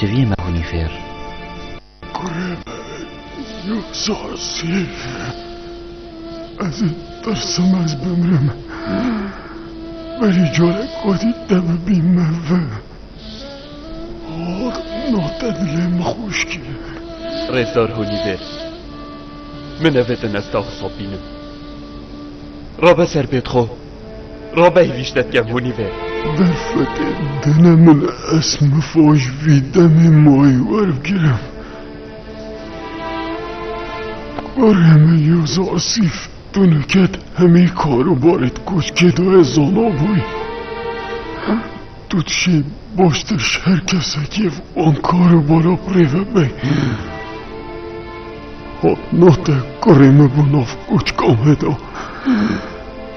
خوشتوی مهونی فر کرم یوزاسی از این ترسم از بمرم ولی جارک آدی دم بیمه و آر ناتدلم خوش که رزدار هونی فر من اوتن از داغ صابینم رابا سر بیت خو رابا هیویشتت گم هونی فر در فتح دنه من اسم فاش وی دم مای ورف گرم کرم یوزاسی تو نکت همه کارو بارد کش که دای زانا بوی تو چی باشترش هر کسی که آن کارو بارا پریوه بی ها ناته کرم بناف کچ کامه دا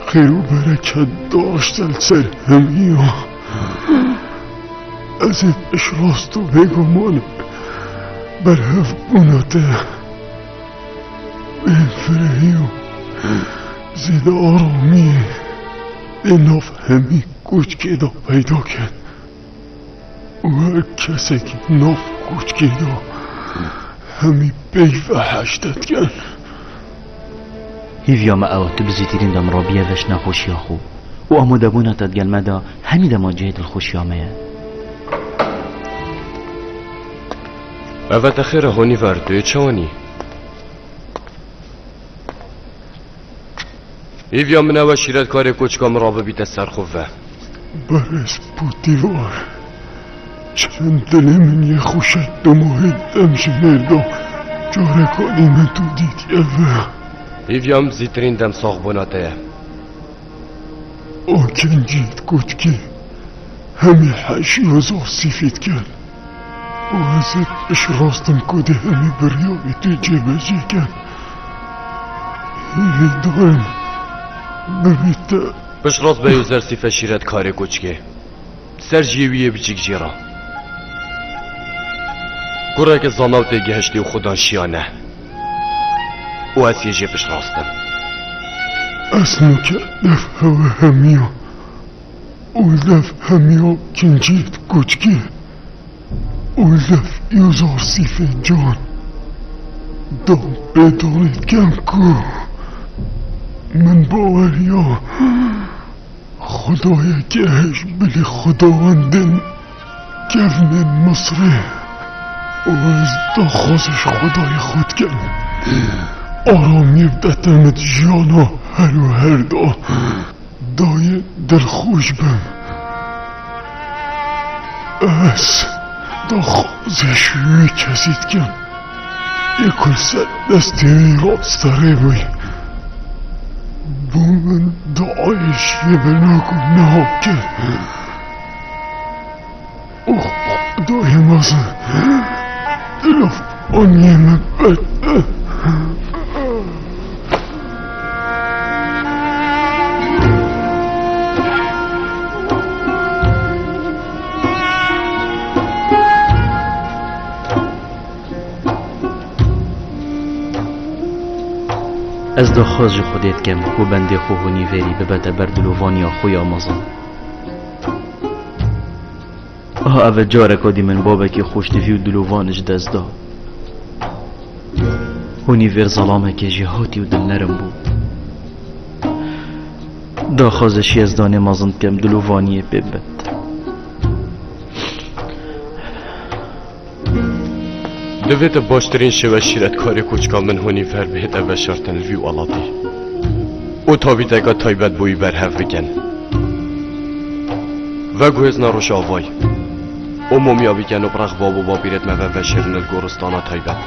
خیر و برکت داشتن سر همی از این اشراستو بگمان بر هف بناته این فرهیو زیده آرامیه این ناف همی کوچکی دا پیدا کرد و هر کسی که ناف کوچکی دا همی پی و حشتت کرد هیویا ما او تبزیتیرین دم رابیه وش نخوشی خو و آموده بونا تدگل مدا همی دما جهد الخوشی آمه اوت خیر هونی وردوی چوانی ایویا من او شیرت کار کوچکام را ببیت سر خوفه برس پوتیوار چند دل من یه خوشت دماهی دمش مردا جارکانی من تو دید اوه ایویام زیترین دم ساق بناته آکن جید کوچکی همی 8000 سیفید کرد و ازت اشراستم کده همی بریابی تو جبجی کرد هیلی دارم ببیت بش راست به یوزر سیفه شیرت کار کوچکه سر جیویه بچیک جیرا گره که زاناو تیگه هشتی و خودان شیانه و از یه جیبش راستم اسمو که دف هوا همیا و دف همیا کنجید کوچکی و دف یوزار سیفه جان دام بدانید کم کو من باوریا خدای گهش بلی خداوندن گفن مصره و از داخوزش خدای خود کرد آرامی بدتمت جانا هر و هر دای دلخوش بم از داخوزش روی کسید کن یکل سر دستی راستره بای با من دعایش یه بناکو نهاب کرد اوه خدای مازن دلف آنیه من بد از داخوز خودت کم و بنده خو هونی وری ببت بردلووانی خویا مازن او جارکا دی من بابکی خوشتوی و دلووانش دست دا هونی ور ظلامه که جهاتی و دل نرم بو داخوزشی از دانه مازن کم دلووانی ببت دویت باشترین شوه شیرت کار کوچکا من هونی فر بهت او شارتن الوی و علاتی او تابی تگا تایبت بوی بر هف بکن و گوهز نروش آوای او مومیا بکن و برخ بابو بابیرت موه و شرن الگورستانا تایبت